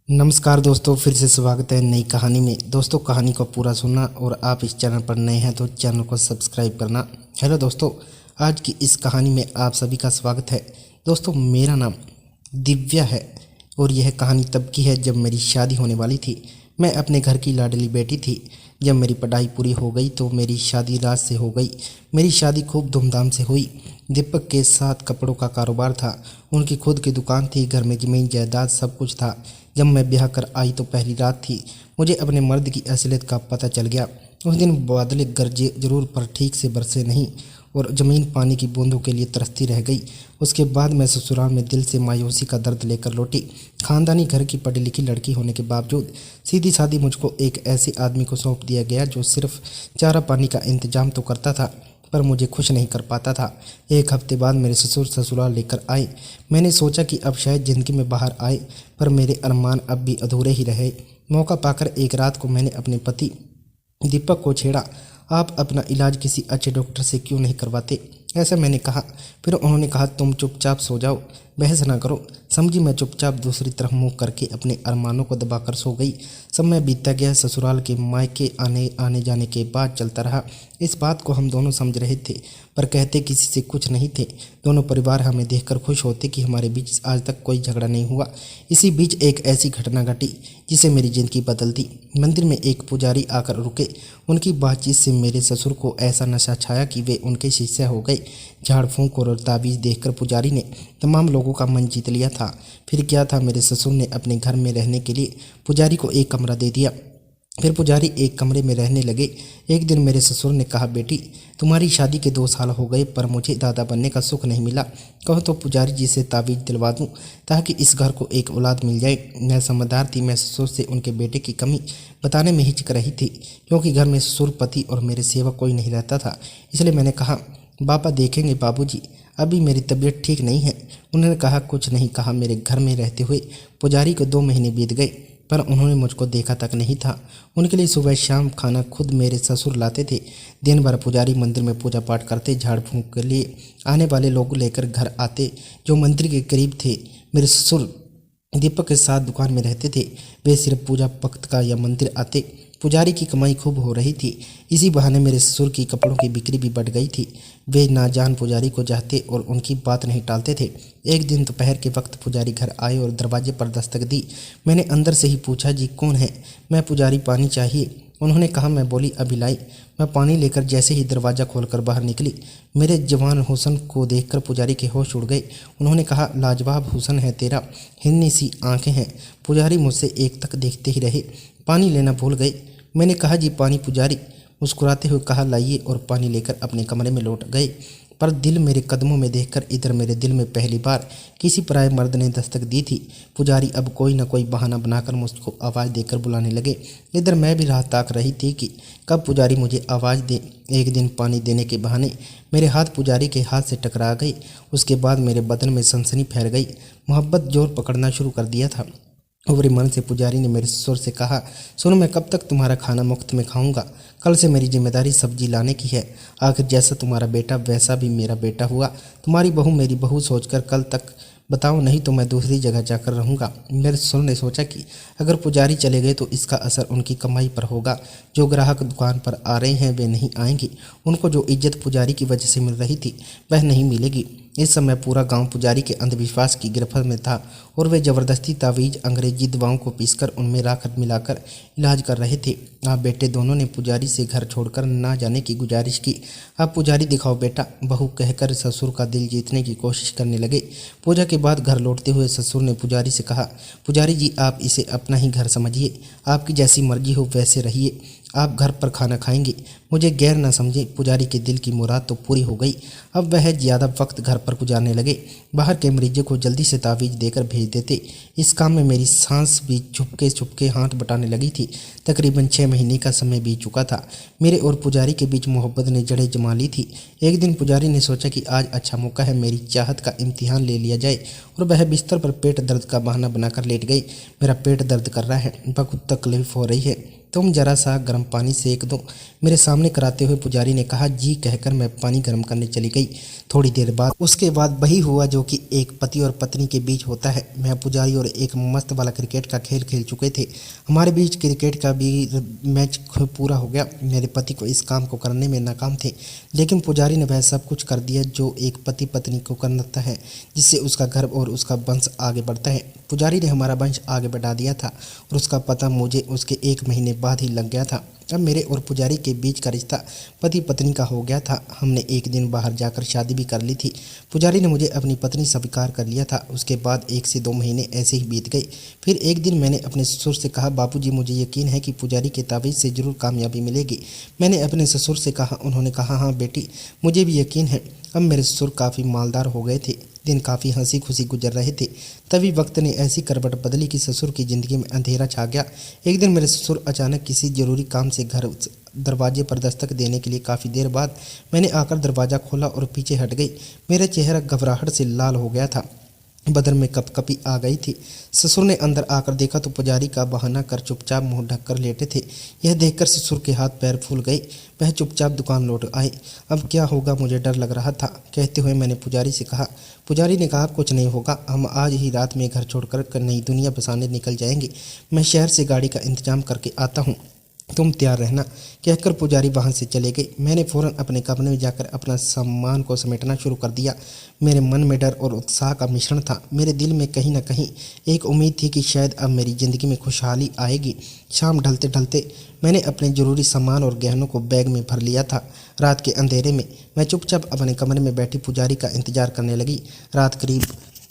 नमस्कार दोस्तों, फिर से स्वागत है नई कहानी में। दोस्तों, कहानी को पूरा सुनना और आप इस चैनल पर नए हैं तो चैनल को सब्सक्राइब करना। हेलो दोस्तों, आज की इस कहानी में आप सभी का स्वागत है। दोस्तों, मेरा नाम दिव्या है और यह कहानी तब की है जब मेरी शादी होने वाली थी। मैं अपने घर की लाडली बेटी थी। जब मेरी पढ़ाई पूरी हो गई तो मेरी शादी राज से हो गई। मेरी शादी खूब धूमधाम से हुई। दीपक के साथ कपड़ों का कारोबार था। उनकी खुद की दुकान थी, घर में ज़मीन जायदाद सब कुछ था। जब मैं ब्याह कर आई तो पहली रात थी। मुझे अपने मर्द की असलियत का पता चल गया। उस दिन बादल गरजे जरूर पर ठीक से बरसे नहीं और ज़मीन पानी की बूंदों के लिए तरसती रह गई। उसके बाद मैं ससुराल में दिल से मायूसी का दर्द लेकर लौटी। खानदानी घर की पढ़ी लिखी लड़की होने के बावजूद सीधी सादी मुझको एक ऐसे आदमी को सौंप दिया गया जो सिर्फ चारा पानी का इंतजाम तो करता था पर मुझे खुश नहीं कर पाता था। एक हफ्ते बाद मेरे ससुर ससुराल लेकर आए। मैंने सोचा कि अब शायद ज़िंदगी में बाहर आए, पर मेरे अरमान अब भी अधूरे ही रहे। मौका पाकर एक रात को मैंने अपने पति दीपक को छेड़ा, आप अपना इलाज किसी अच्छे डॉक्टर से क्यों नहीं करवाते? ऐसा मैंने कहा। फिर उन्होंने कहा, तुम चुपचाप सो जाओ, बहस ना करो। समझी मैं चुपचाप दूसरी तरफ मुंह करके अपने अरमानों को दबाकर सो गई। समय बीतता गया। ससुराल के मायके आने जाने के बाद चलता रहा। इस बात को हम दोनों समझ रहे थे पर कहते किसी से कुछ नहीं थे। दोनों परिवार हमें देखकर खुश होते कि हमारे बीच आज तक कोई झगड़ा नहीं हुआ। इसी बीच एक ऐसी घटना घटी जिसे मेरी जिंदगी बदल दी। मंदिर में एक पुजारी आकर रुके। उनकी बातचीत से मेरे ससुर को ऐसा नशा छाया कि वे उनके शिष्य हो गए। झाड़ फूंक और ताबीज देखकर पुजारी ने तमाम लोगों का मन जीत लिया था। फिर क्या था, मेरे ससुर ने अपने घर में रहने के लिए पुजारी को एक कमरा दे दिया। फिर पुजारी एक कमरे में रहने लगे। एक दिन मेरे ससुर ने कहा, बेटी तुम्हारी शादी के 2 साल हो गए पर मुझे दादा बनने का सुख नहीं मिला। कहो तो पुजारी जी से ताबीज दिलवा दूं ताकि इस घर को एक औलाद मिल जाए। मैं समझदार थी। मैं ससुर से उनके बेटे की कमी बताने में हिचक रही थी क्योंकि घर में ससुर, पति और मेरे सेवक कोई नहीं रहता था। इसलिए मैंने कहा, पापा देखेंगे बाबूजी, अभी मेरी तबीयत ठीक नहीं है। उन्होंने कहा, कुछ नहीं कहा। मेरे घर में रहते हुए पुजारी को 2 महीने बीत गए पर उन्होंने मुझको देखा तक नहीं था। उनके लिए सुबह शाम खाना खुद मेरे ससुर लाते थे। दिन भर पुजारी मंदिर में पूजा पाठ करते। झाड़ फूंक के लिए आने वाले लोग लेकर घर आते जो मंदिर के करीब थे। मेरे ससुर दीपक के साथ दुकान में रहते थे। वे सिर्फ पूजा वक्त का या मंदिर आते। पुजारी की कमाई खूब हो रही थी। इसी बहाने मेरे ससुर की कपड़ों की बिक्री भी बढ़ गई थी। वे नाजान पुजारी को चाहते और उनकी बात नहीं टालते थे। एक दिन दोपहर के वक्त पुजारी घर आए और दरवाजे पर दस्तक दी। मैंने अंदर से ही पूछा, जी कौन है? मैं पुजारी, पानी चाहिए। उन्होंने कहा। मैं बोली, अभी लाई। मैं पानी लेकर जैसे ही दरवाज़ा खोलकर बाहर निकली, मेरे जवान हुस्न को देखकर पुजारी के होश उड़ गए। उन्होंने कहा, लाजवाब हुस्न है तेरा, हिन्नी सी आंखें हैं। पुजारी मुझसे एक तक देखते ही रहे, पानी लेना भूल गए। मैंने कहा, जी पानी। पुजारी मुस्कुराते हुए कहा, लाइए, और पानी लेकर अपने कमरे में लौट गए। पर दिल मेरे कदमों में देखकर इधर मेरे दिल में पहली बार किसी पराये मर्द ने दस्तक दी थी। पुजारी अब कोई न कोई बहाना बनाकर मुझको आवाज़ देकर बुलाने लगे। इधर मैं भी राह ताक रही थी कि कब पुजारी मुझे आवाज़ दे। एक दिन पानी देने के बहाने मेरे हाथ पुजारी के हाथ से टकरा गए। उसके बाद मेरे बदन में सनसनी फैल गई। मोहब्बत जोर पकड़ना शुरू कर दिया था। उभरे मन से पुजारी ने मेरे ससुर से कहा, सुनो, मैं कब तक तुम्हारा खाना मुफ्त में खाऊंगा? कल से मेरी जिम्मेदारी सब्जी लाने की है। आखिर जैसा तुम्हारा बेटा वैसा भी मेरा बेटा हुआ। तुम्हारी बहू मेरी बहू सोचकर कल तक बताओ, नहीं तो मैं दूसरी जगह जाकर रहूँगा। मेरे ससुर ने सोचा कि अगर पुजारी चले गए तो इसका असर उनकी कमाई पर होगा। जो ग्राहक दुकान पर आ रहे हैं वे नहीं आएंगे। उनको जो इज्जत पुजारी की वजह से मिल रही थी वह नहीं मिलेगी। इस समय पूरा गांव पुजारी के अंधविश्वास की गिरफ्त में था और वे जबरदस्ती तावीज अंग्रेजी दवाओं को पीसकर उनमें राखत मिलाकर इलाज कर रहे थे। आप बेटे दोनों ने पुजारी से घर छोड़कर ना जाने की गुजारिश की। आप पुजारी दिखाओ बेटा, बहू कहकर ससुर का दिल जीतने की कोशिश करने लगे। पूजा के बाद घर लौटते हुए ससुर ने पुजारी से कहा, पुजारी जी आप इसे अपना ही घर समझिए, आपकी जैसी मर्जी हो वैसे रहिए। आप घर पर खाना खाएंगे, मुझे गैर न समझे। पुजारी के दिल की मुराद तो पूरी हो गई। अब वह ज़्यादा वक्त घर पर गुजारने लगे। बाहर के मरीजों को जल्दी से तावीज़ देकर भेज देते। इस काम में मेरी सांस भी छुपके छुपके हाथ बटाने लगी थी। तकरीबन 6 महीने का समय बीत चुका था। मेरे और पुजारी के बीच मोहब्बत ने जड़ें जमा ली थी। एक दिन पुजारी ने सोचा कि आज अच्छा मौका है, मेरी चाहत का इम्तिहान ले लिया जाए, और वह बिस्तर पर पेट दर्द का बहाना बनाकर लेट गई। मेरा पेट दर्द कर रहा है, बहुत तकलीफ हो रही है। तुम जरा सा गर्म पानी सेक दो, मेरे सामने कराते हुए पुजारी ने कहा। जी कहकर मैं पानी गर्म करने चली गई। थोड़ी देर बाद उसके बाद वही हुआ जो कि एक पति और पत्नी के बीच होता है। मैं पुजारी और एक मस्त वाला क्रिकेट का खेल खेल चुके थे। हमारे बीच क्रिकेट का भी मैच पूरा हो गया। मेरे पति को इस काम को करने में नाकाम थे, लेकिन पुजारी ने वह सब कुछ कर दिया जो एक पति पत्नी को करना है, जिससे उसका घर और उसका वंश आगे बढ़ता है। पुजारी ने हमारा वंश आगे बढ़ा दिया था और उसका पता मुझे उसके 1 महीने बाद ही लग गया था। अब मेरे और पुजारी के बीच का रिश्ता पति पत्नी का हो गया था। हमने एक दिन बाहर जाकर शादी भी कर ली थी। पुजारी ने मुझे अपनी पत्नी स्वीकार कर लिया था। उसके बाद 1 से 2 महीने ऐसे ही बीत गए। फिर एक दिन मैंने अपने ससुर से कहा, बापूजी मुझे यकीन है कि पुजारी के तावीज़ से जरूर कामयाबी मिलेगी। मैंने अपने ससुर से कहा। उन्होंने कहा, हाँ बेटी, मुझे भी यकीन है। अब मेरे ससुर काफ़ी मालदार हो गए थे। दिन काफ़ी हंसी खुशी गुजर रहे थे। तभी वक्त ने ऐसी करवट बदली कि ससुर की ज़िंदगी में अंधेरा छा गया। एक दिन मेरे ससुर अचानक किसी ज़रूरी काम से घर दरवाजे पर दस्तक देने के लिए काफ़ी देर बाद मैंने आकर दरवाज़ा खोला और पीछे हट गई। मेरा चेहरा घबराहट से लाल हो गया था, बदन में कपकपी आ गई थी। ससुर ने अंदर आकर देखा तो पुजारी का बहाना कर चुपचाप मुंह ढककर लेटे थे। यह देखकर ससुर के हाथ पैर फूल गए। वह चुपचाप दुकान लौट आए। अब क्या होगा मुझे डर लग रहा था। कहते हुए मैंने पुजारी से कहा। पुजारी ने कहा, कुछ नहीं होगा, हम आज ही रात में घर छोड़कर नई दुनिया बसाने निकल जाएंगे। मैं शहर से गाड़ी का इंतजाम करके आता हूँ, तुम तैयार रहना। कहकर पुजारी वहाँ से चले गए। मैंने फ़ौरन अपने कमरे में जाकर अपना सामान को समेटना शुरू कर दिया। मेरे मन में डर और उत्साह का मिश्रण था। मेरे दिल में कहीं न कहीं एक उम्मीद थी कि शायद अब मेरी ज़िंदगी में खुशहाली आएगी। शाम ढलते ढलते मैंने अपने ज़रूरी सामान और गहनों को बैग में भर लिया था। रात के अंधेरे में मैं चुपचाप अपने कमरे में बैठी पुजारी का इंतज़ार करने लगी। रात करीब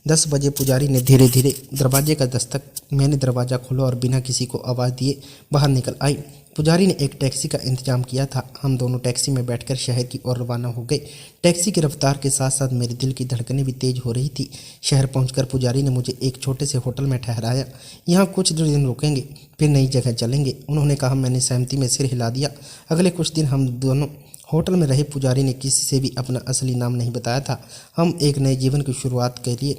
10 बजे पुजारी ने धीरे धीरे दरवाजे का दस्तक। मैंने दरवाज़ा खोला और बिना किसी को आवाज़ दिए बाहर निकल आई। पुजारी ने एक टैक्सी का इंतजाम किया था। हम दोनों टैक्सी में बैठकर शहर की ओर रवाना हो गए। टैक्सी की रफ्तार के साथ साथ मेरे दिल की धड़कनें भी तेज हो रही थी। शहर पहुंचकर पुजारी ने मुझे एक छोटे से होटल में ठहराया। यहाँ कुछ दिन रुकेंगे, फिर नई जगह चलेंगे, उन्होंने कहा। मैंने सहमति में सिर हिला दिया। अगले कुछ दिन हम दोनों होटल में रहे। पुजारी ने किसी से भी अपना असली नाम नहीं बताया था। हम एक नए जीवन की शुरुआत के लिए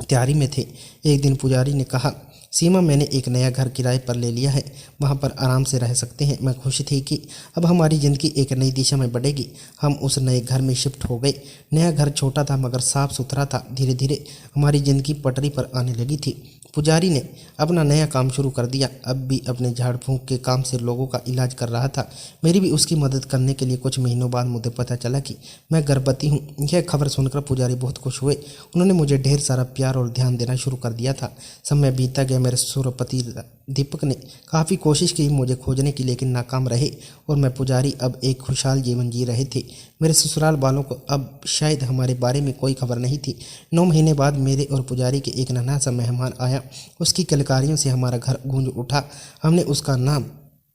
तैयारी में थे। एक दिन पुजारी ने कहा, सीमा, मैंने एक नया घर किराए पर ले लिया है, वहाँ पर आराम से रह सकते हैं। मैं खुश थी कि अब हमारी ज़िंदगी एक नई दिशा में बढ़ेगी। हम उस नए घर में शिफ्ट हो गए। नया घर छोटा था मगर साफ़ सुथरा था। धीरे धीरे हमारी ज़िंदगी पटरी पर आने लगी थी। पुजारी ने अपना नया काम शुरू कर दिया। अब भी अपने झाड़ फूंक के काम से लोगों का इलाज कर रहा था। मेरी भी उसकी मदद करने के लिए कुछ महीनों बाद मुझे पता चला कि मैं गर्भवती हूँ। यह खबर सुनकर पुजारी बहुत खुश हुए। उन्होंने मुझे ढेर सारा प्यार और ध्यान देना शुरू कर दिया था। समय बीतता गया। मेरे ससुरपति दीपक ने काफ़ी कोशिश की मुझे खोजने की, लेकिन नाकाम रहे और मैं पुजारी अब एक खुशहाल जीवन जी रहे थे। मेरे ससुराल वालों को अब शायद हमारे बारे में कोई खबर नहीं थी। 9 महीने बाद मेरे और पुजारी के एक नन्हा सा मेहमान आया। उसकी किलकारियों से हमारा घर गूंज उठा। हमने उसका नाम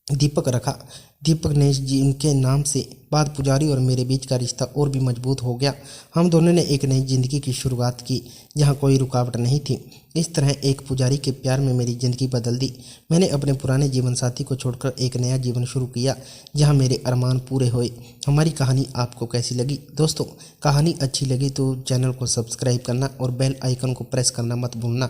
दीपक रखा। दीपक ने जिनके नाम से बाद पुजारी और मेरे बीच का रिश्ता और भी मजबूत हो गया। हम दोनों ने एक नई ज़िंदगी की शुरुआत की जहां कोई रुकावट नहीं थी। इस तरह एक पुजारी के प्यार में मेरी ज़िंदगी बदल दी। मैंने अपने पुराने जीवन साथी को छोड़कर एक नया जीवन शुरू किया जहां मेरे अरमान पूरे हुए। हमारी कहानी आपको कैसी लगी? दोस्तों, कहानी अच्छी लगी तो चैनल को सब्सक्राइब करना और बेल आइकन को प्रेस करना मत भूलना।